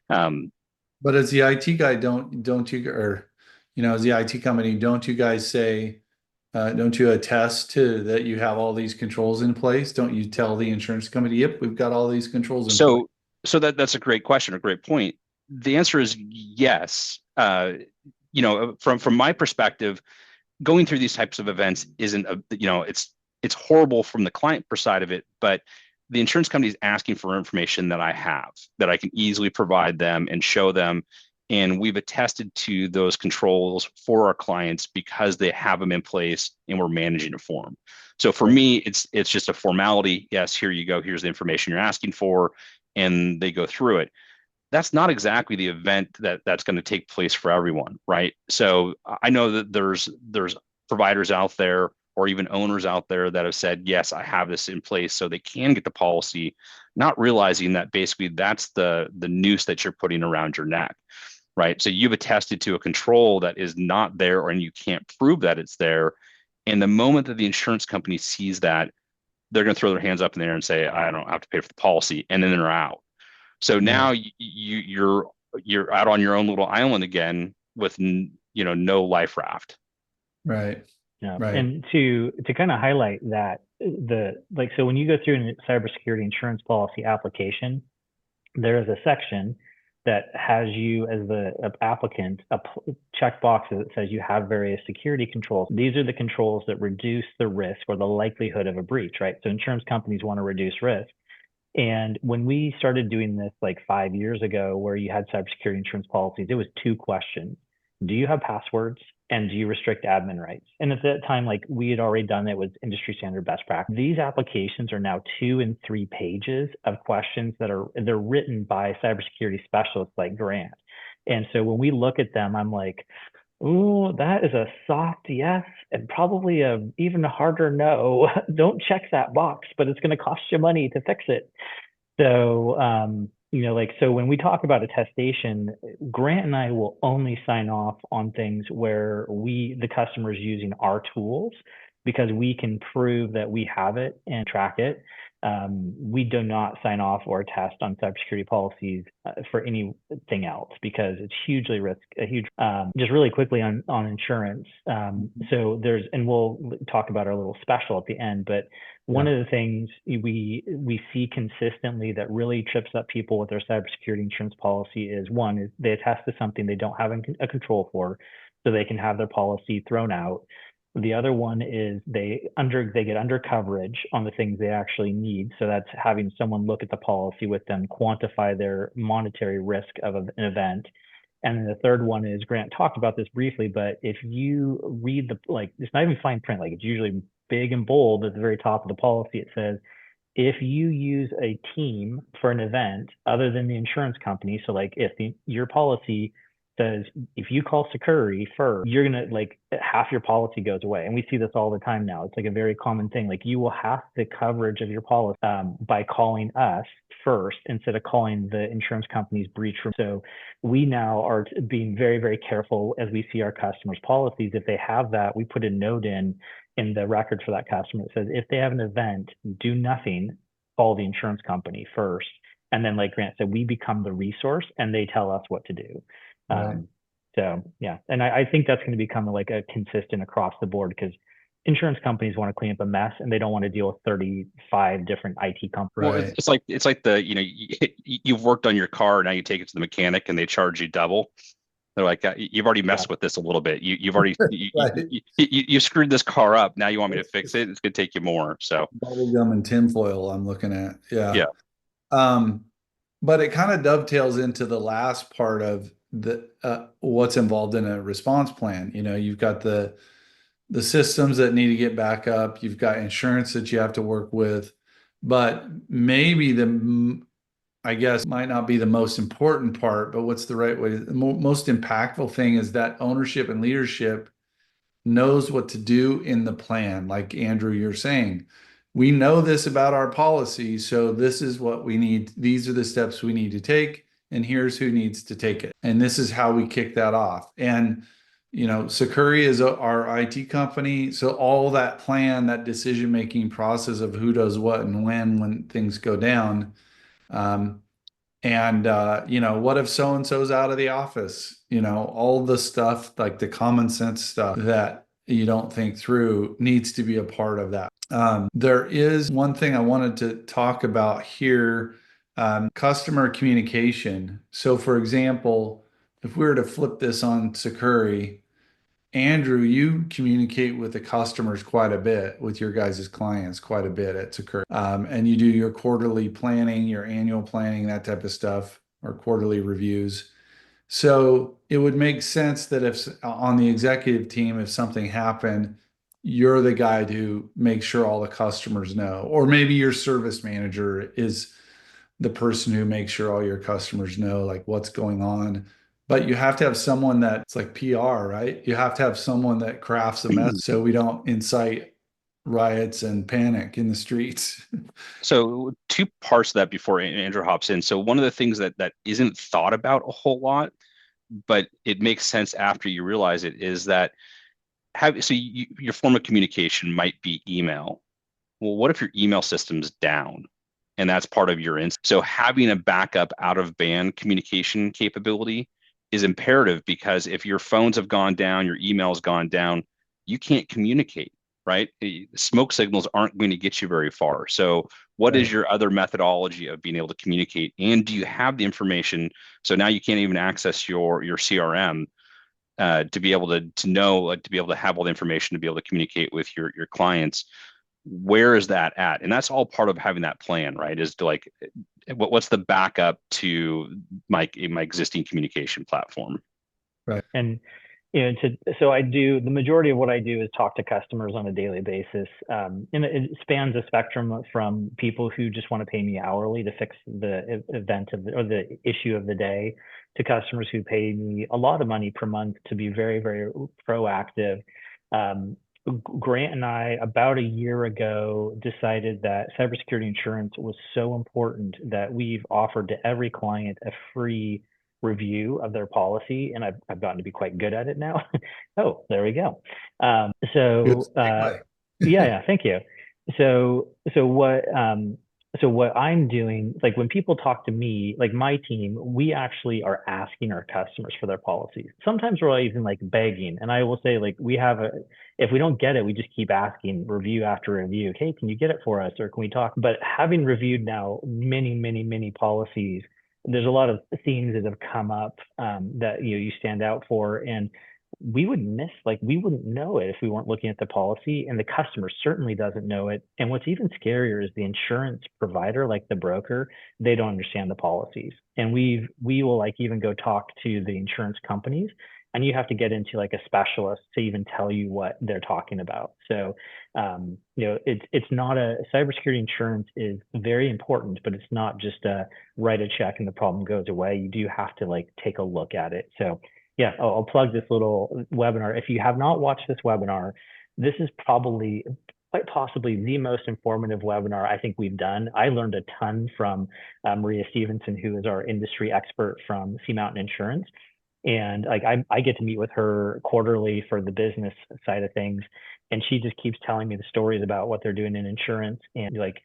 But as the IT guy, don't you, or as the IT company, don't you guys say, don't you attest to that you have all these controls in place? Don't you tell the insurance company, yep, we've got all these controls in place?
So that's a great question, a great point. The answer is yes. From my perspective, going through these types of events isn't it's horrible from the client side of it, but the insurance company is asking for information that I have, that I can easily provide them and show them. And we've attested to those controls for our clients because they have them in place and we're managing it for them. So for me, it's just a formality. Yes, here you go. Here's the information you're asking for, and they go through it. That's not exactly the event that's going to take place for everyone, right? So I know that there's providers out there or even owners out there that have said, yes, I have this in place so they can get the policy, not realizing that basically that's the noose that you're putting around your neck, right? So you've attested to a control that is not there, and you can't prove that it's there. And the moment that the insurance company sees that, they're going to throw their hands up in the air and say, I don't have to pay for the policy. And then they're out. So now you're out on your own little island again with no life raft.
Right.
Yeah.
Right.
And to kind of highlight that, so when you go through a cybersecurity insurance policy application, there is a section that has you as the applicant check boxes that says you have various security controls. These are the controls that reduce the risk or the likelihood of a breach, right? So insurance companies want to reduce risk. And when we started doing this like 5 years ago, where you had cybersecurity insurance policies, it was 2 questions. Do you have passwords? And do you restrict admin rights? And at that time, like, we had already done it with industry standard best practice. These applications are now 2 and 3 pages of questions they're written by cybersecurity specialists like Grant. And so when we look at them, I'm like, ooh, that is a soft yes and probably a even harder no. Don't check that box, but it's going to cost you money to fix it. So, so when we talk about attestation, Grant and I will only sign off on things where the customer is using our tools, because we can prove that we have it and track it. We do not sign off or attest on cybersecurity policies for anything else, because it's hugely huge. Just really quickly on insurance. So and we'll talk about our little special at the end, but one of the things we see consistently that really trips up people with their cybersecurity insurance policy is, one, is they attest to something they don't have a control for, so they can have their policy thrown out. The other one is they get under coverage on the things they actually need. So that's having someone look at the policy with them, quantify their monetary risk of an event. And then the third one is, Grant talked about this briefly, but if you read it's not even fine print, like, it's usually big and bold at the very top of the policy. It says, if you use a team for an event other than the insurance company, so like if your policy says, if you call Succurri first, you're gonna, like, half your policy goes away. And we see this all the time now. It's like a very common thing. Like, you will have the coverage of your policy by calling us first instead of calling the insurance company's breach room. So we now are being very, very careful as we see our customers' policies. If they have that, we put a note in the record for that customer that says, if they have an event, do nothing, call the insurance company first. And then, like Grant said, we become the resource and they tell us what to do.
Right.
So yeah, and I think that's going to become like a consistent across the board, because insurance companies want to clean up a mess and they don't want to deal with 35 different IT companies.
Well, it's like you've worked on your car, now you take it to the mechanic and they charge you double. They're like, you've already messed with this a little bit. You've already
Right.
you screwed this car up. Now you want me to fix it? It's gonna take you more. So
Bubblegum and tinfoil I'm looking at. Yeah.
yeah.
Um, but it kind of dovetails into the last part of the what's involved in a response plan. You know, you've got the systems that need to get back up, you've got insurance that you have to work with, but maybe I guess might not be the most important part, but what's the right way? The most impactful thing is that ownership and leadership knows what to do in the plan. Like Andrew, you're saying, we know this about our policy, so this is what we need. These are the steps we need to take, and here's who needs to take it. And this is how we kick that off. And you know, Succurri is our IT company, so all that plan, that decision-making process of who does what and when things go down. Um, and you know, what if so and so's out of the office? You know, all the stuff like the common sense stuff that you don't think through needs to be a part of that. There is one thing I wanted to talk about here, customer communication. So, for example, if we were to flip this on Succurri, Andrew, you communicate with the customers quite a bit, with your guys' clients quite a bit at Succurri. And you do your quarterly planning, your annual planning, that type of stuff, or quarterly reviews. So it would make sense that if on the executive team, if something happened, you're the guy to make sure all the customers know. Or maybe your service manager is the person who makes sure all your customers know like what's going on. But you have to have someone that's like PR, right? You have to have someone that crafts a message so we don't incite riots and panic in the streets.
So two parts of that before Andrew hops in. So one of the things that isn't thought about a whole lot, but it makes sense after you realize it, is that your form of communication might be email. Well, what if your email system's down and that's part of your so having a backup out of band communication capability is imperative, because if your phones have gone down, your email's gone down, you can't communicate, right? Smoke signals aren't going to get you very far. So what is
Right.
your other methodology of being able to communicate? And do you have the information? So now you can't even access your CRM to be able to know, to be able to have all the information to be able to communicate with your clients. Where is that at? And that's all part of having that plan, right? Is to like, what's the backup to my existing communication platform?
Right.
And so I do, the majority of what I do is talk to customers on a daily basis. And it spans a spectrum from people who just want to pay me hourly to fix the event or the issue of the day, to customers who pay me a lot of money per month to be very, very proactive. Um, Grant and I, about a year ago, decided that cybersecurity insurance was so important that we've offered to every client a free review of their policy, and I've gotten to be quite good at it now. Oh, there we go.
Good
So
segue.
yeah, thank you. So so what so what I'm doing, like when people talk to me, like my team, we actually are asking our customers for their policies. Sometimes we're even like begging, and I will say like if we don't get it, we just keep asking review after review. Hey, can you get it for us, or can we talk? But having reviewed now many policies, there's a lot of themes that have come up that you stand out for, and we wouldn't know it if we weren't looking at the policy, and the customer certainly doesn't know it. And what's even scarier is the insurance provider, like the broker, they don't understand the policies. And we will like even go talk to the insurance companies, and you have to get into like a specialist to even tell you what they're talking about. So it's not cybersecurity insurance is very important, but it's not just a write a check and the problem goes away. You do have to like take a look at it. So yeah, I'll plug this little webinar. If you have not watched this webinar, this is probably quite possibly the most informative webinar I think we've done. I learned a ton from Maria Stevenson, who is our industry expert from Sea Mountain Insurance. And like I get to meet with her quarterly for the business side of things. And she just keeps telling me the stories about what they're doing in insurance. And like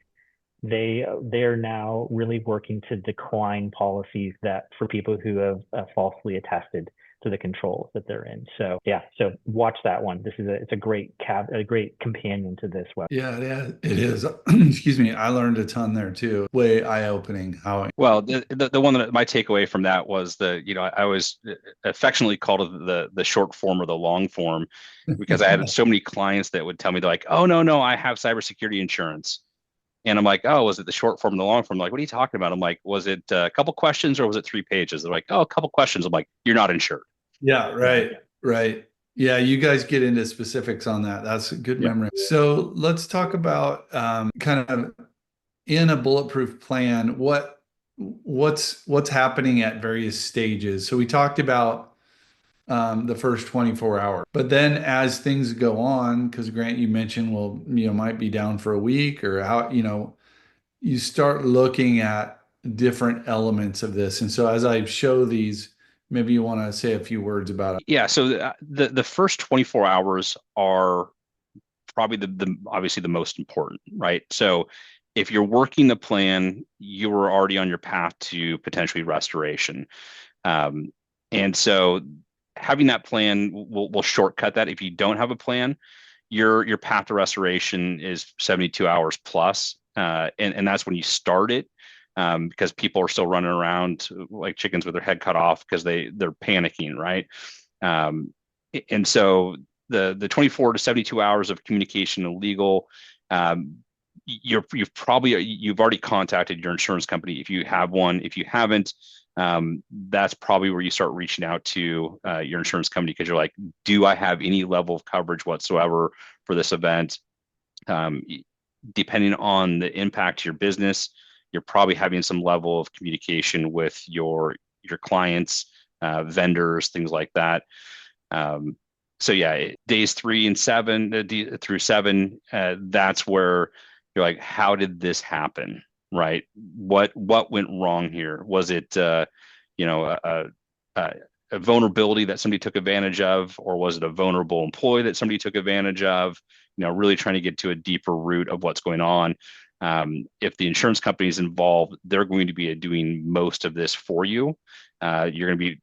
they're now really working to decline policies that for people who have falsely attested. to the controls that they're in. So yeah, so watch that one. It's a great companion to this web.
Yeah, it is. Excuse me. I learned a ton there too. Way eye-opening how.
Well, the one that my takeaway from that was I always affectionately called it the short form or the long form, because I had so many clients that would tell me, they're like, oh, no, I have cybersecurity insurance. And I'm like, oh, was it the short form and the long form? I'm like, what are you talking about? I'm like, was it a couple questions or was it 3 pages? They're like, oh, a couple questions. I'm like, you're not insured.
Yeah, right. Yeah, you guys get into specifics on that. That's a good
Yeah.
memory. So let's talk about kind of in a bulletproof plan, what's happening at various stages. So we talked about the first 24 hours, but then as things go on, because Grant, you mentioned, well, might be down for a week or how, you start looking at different elements of this. And so as I show these, maybe you want to say a few words about it.
Yeah. So the first 24 hours are probably the obviously the most important, right? So if you're working the plan, you were already on your path to potentially restoration. And so having that plan will shortcut that. If you don't have a plan, your path to restoration is 72 hours plus. And that's when you start it, because people are still running around like chickens with their head cut off because they're panicking, right? And so the 24 to 72 hours of communication and legal, you've already contacted your insurance company if you have one. If you haven't, that's probably where you start reaching out to your insurance company, because you're like, do I have any level of coverage whatsoever for this event? Depending on the impact to your business, you're probably having some level of communication with your clients, vendors, things like that. So yeah, days 3 and 7 through 7, that's where you're like, how did this happen? Right? What went wrong here? Was it a vulnerability that somebody took advantage of, or was it a vulnerable employee that somebody took advantage of? Really trying to get to a deeper root of what's going on. If the insurance company is involved, they're going to be doing most of this for you. You're going to be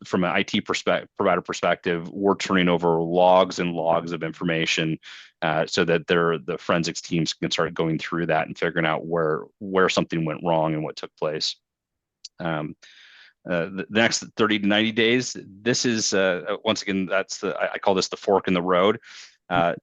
from an IT provider perspective, we're turning over logs and logs of information, so that the forensics teams can start going through that and figuring out where something went wrong and what took place. The next 30 to 90 days, this is once again, I call this the fork in the road.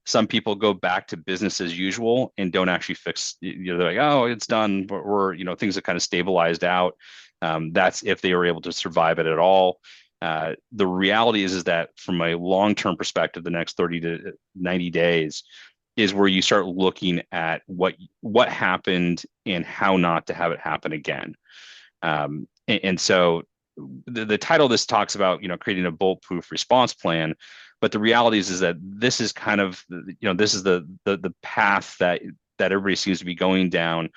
Some people go back to business as usual and don't actually fix. They're like, oh, it's done. We're things have kind of stabilized out. That's if they were able to survive it at all. The reality is that from a long-term perspective, the next 30 to 90 days is where you start looking at what happened and how not to have it happen again. And so the title of this talks about creating a bulletproof response plan, but the reality is that this is kind of this is the path that everybody seems to be going down,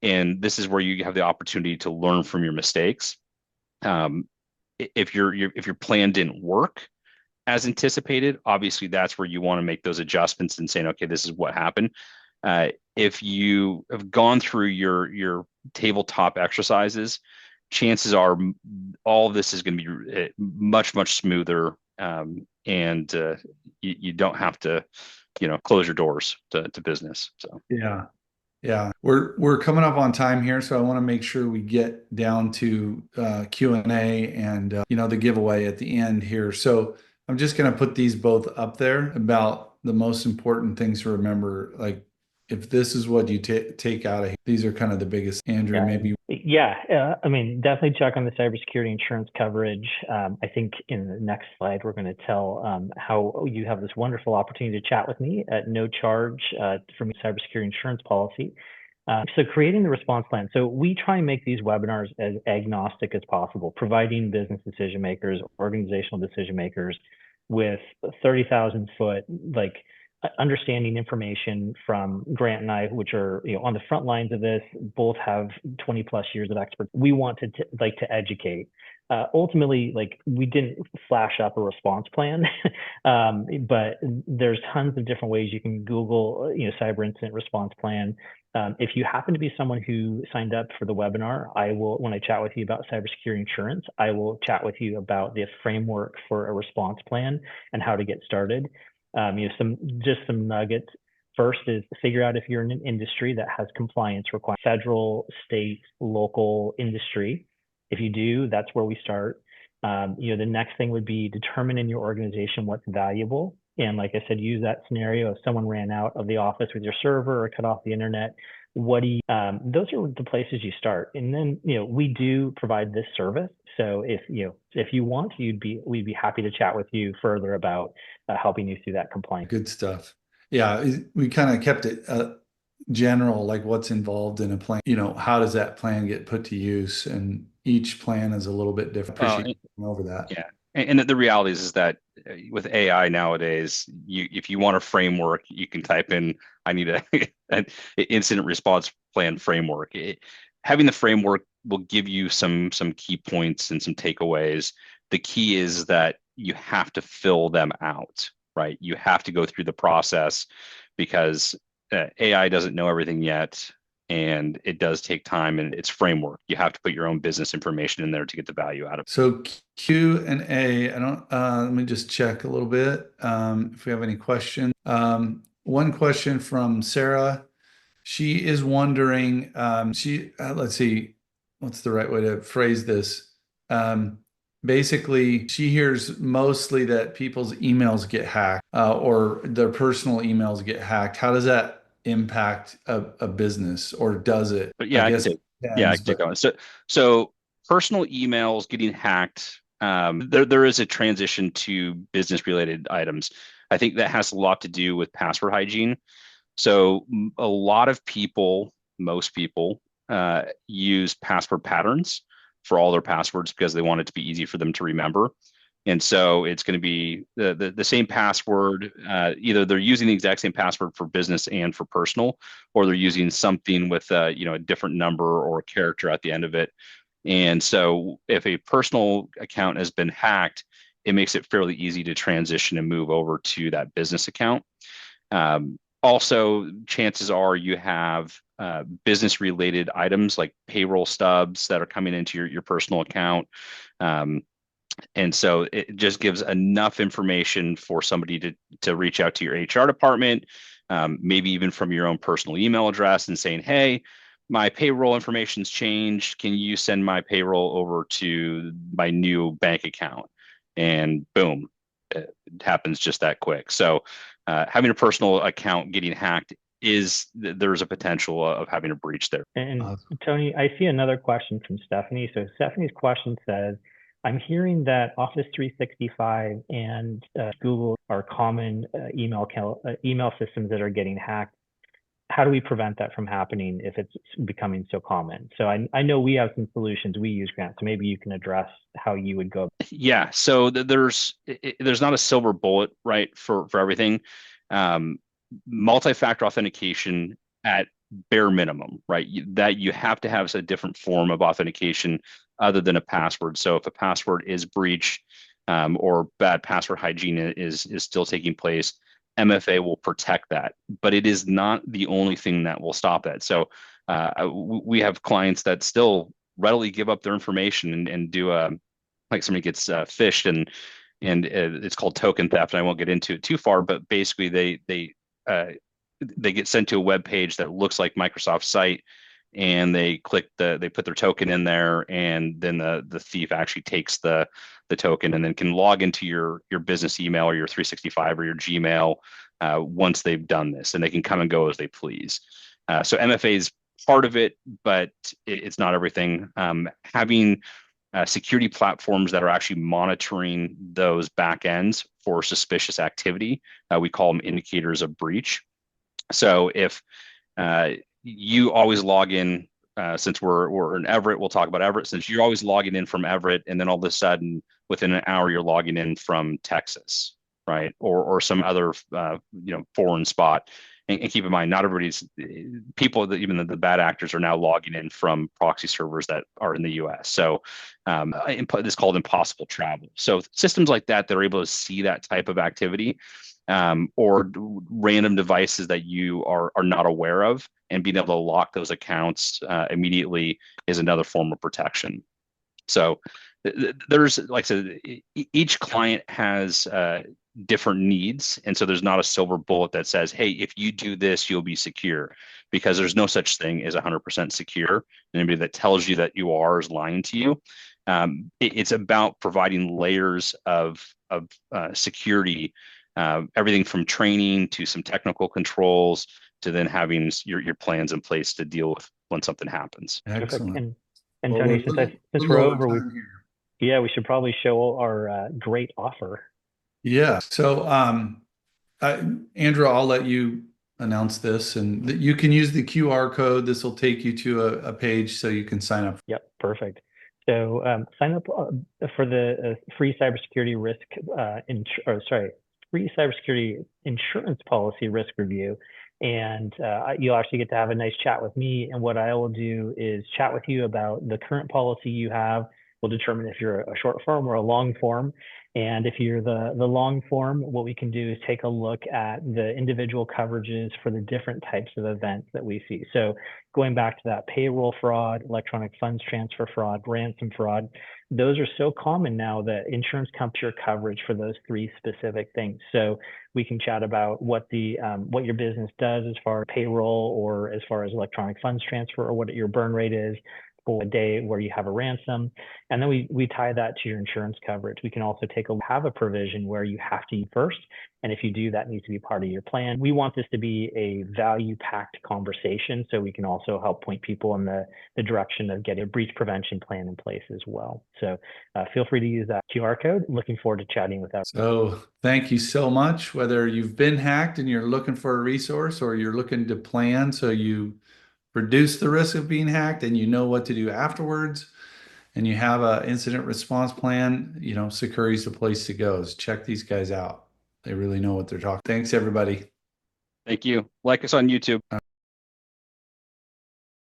and this is where you have the opportunity to learn from your mistakes. If your plan didn't work as anticipated, obviously that's where you want to make those adjustments and saying, okay, this is what happened. If you have gone through your tabletop exercises, chances are all of this is going to be much, much smoother, and you don't have to close your doors to business. So
yeah, we're coming up on time here, so I want to make sure we get down to Q&A and the giveaway at the end here. So I'm just going to put these both up there about the most important things to remember. Like, if this is what you take out of here, these are kind of the biggest. Andrew, maybe.
Yeah, I mean, definitely check on the cybersecurity insurance coverage. I think in the next slide, we're going to tell how you have this wonderful opportunity to chat with me at no charge from your cybersecurity insurance policy. So creating the response plan. So we try and make these webinars as agnostic as possible, providing business decision makers, organizational decision makers with 30,000 foot, like, understanding information from Grant and I, which are on the front lines of this, both have 20 plus years of expertise. We want to educate. ultimately, like, we didn't flash up a response plan, but there's tons of different ways you can Google, cyber incident response plan. If you happen to be someone who signed up for the webinar, when I chat with you about cybersecurity insurance, I will chat with you about the framework for a response plan and how to get started. Some nuggets. First is figure out if you're in an industry that has compliance requirements, federal, state, local industry. If you do, that's where we start. The next thing would be determine in your organization what's valuable. And like I said, use that scenario. If someone ran out of the office with your server or cut off the internet, those are the places you start. And then, we do provide this service. So if you want, we'd be happy to chat with you further about helping you through that compliance.
Good stuff. Yeah, we kind of kept it general, like what's involved in a plan. How does that plan get put to use? And each plan is a little bit different. Appreciate going over that.
Yeah. And the reality is that with AI nowadays, if you want a framework, you can type in, I need an incident response plan framework. Having the framework will give you some key points and some takeaways. The key is that you have to fill them out, right? You have to go through the process because AI doesn't know everything yet. And it does take time, and it's framework. You have to put your own business information in there to get the value out of it.
So Q&A, I don't, let me just check a little bit if we have any questions. One question from Sarah. She is wondering, let's see, what's the right way to phrase this? Basically, she hears mostly that people's emails get hacked or their personal emails get hacked. How does that impact a business, or does it?
But yeah, I can take on. So personal emails getting hacked. There is a transition to business related items. I think that has a lot to do with password hygiene. So a lot of people, most people, use password patterns for all their passwords because they want it to be easy for them to remember. And so it's going to be the same password. Either they're using the exact same password for business and for personal, or they're using something with a different number or a character at the end of it. And so if a personal account has been hacked, it makes it fairly easy to transition and move over to that business account. Also, chances are you have business related items like payroll stubs that are coming into your personal account. And so it just gives enough information for somebody to reach out to your HR department, maybe even from your own personal email address and saying, hey, my payroll information's changed. Can you send my payroll over to my new bank account? And boom, it happens just that quick. So having a personal account getting hacked there's a potential of having a breach there.
And Tony, I see another question from Stephanie. So Stephanie's question says, I'm hearing that Office 365 and Google are common email systems that are getting hacked. How do we prevent that from happening if it's becoming so common? So I know we have some solutions we use, Grant. So maybe you can address how you would go.
Yeah. So there's not a silver bullet, right, for everything. Multi-factor authentication at bare minimum, right? That you have to have a different form of authentication other than a password. So if a password is breached or bad password hygiene is still taking place, MFA will protect that, but it is not the only thing that will stop that. So we have clients that still readily give up their information and do like somebody gets phished and it's called token theft. And I won't get into it too far, but basically they get sent to a web page that looks like Microsoft's site, and they put their token in there, and then the thief actually takes the token and then can log into your business email or your 365 or your Gmail once they've done this, and they can come and go as they please. So MFA is part of it, but it's not everything. Having security platforms that are actually monitoring those back ends for suspicious activity, we call them indicators of breach. So if you always log in, since we're in Everett, we'll talk about Everett. Since you're always logging in from Everett, and then all of a sudden within an hour you're logging in from Texas, right, or some other foreign spot, And keep in mind, not everybody's people that even the bad actors are now logging in from proxy servers that are in the US. So it's called impossible travel. So systems like that are able to see that type of activity, or random devices that you are not aware of, and being able to lock those accounts immediately is another form of protection. So there's, like I said, each client has different needs. And so there's not a silver bullet that says, hey, if you do this, you'll be secure, because there's no such thing as 100% secure. Anybody that tells you that you are is lying to you. It's about providing layers of security, everything from training to some technical controls to then having your plans in place to deal with when something happens.
Excellent.
And
Well,
Tony,
we're
since we're over, we should probably show our great offer.
Yeah. So, Andrew, I'll let you announce this, and you can use the QR code. This will take you to a page so you can sign up.
Yep, perfect. So sign up for the free cybersecurity free cybersecurity insurance policy risk review. And you'll actually get to have a nice chat with me. And what I will do is chat with you about the current policy you have. We'll determine if you're a short form or a long form. And if you're the long form, what we can do is take a look at the individual coverages for the different types of events that we see. So going back to that payroll fraud, electronic funds transfer fraud, ransom fraud, those are so common now that insurance companies your coverage for those three specific things. So we can chat about what your business does as far as payroll or as far as electronic funds transfer, or what your burn rate is for a day where you have a ransom. And then we tie that to your insurance coverage. We can also have a provision where you have to eat first. And if you do, that needs to be part of your plan. We want this to be a value-packed conversation, so we can also help point people in the direction of getting a breach prevention plan in place as well. So feel free to use that QR code. Looking forward to chatting with that.
So thank you so much. Whether you've been hacked and you're looking for a resource, or you're looking to plan so you reduce the risk of being hacked and you know what to do afterwards, and you have an incident response plan, Succurri's the place to go. Is check these guys out. They really know what they're talking. Thanks, everybody.
Thank you. Like us on YouTube.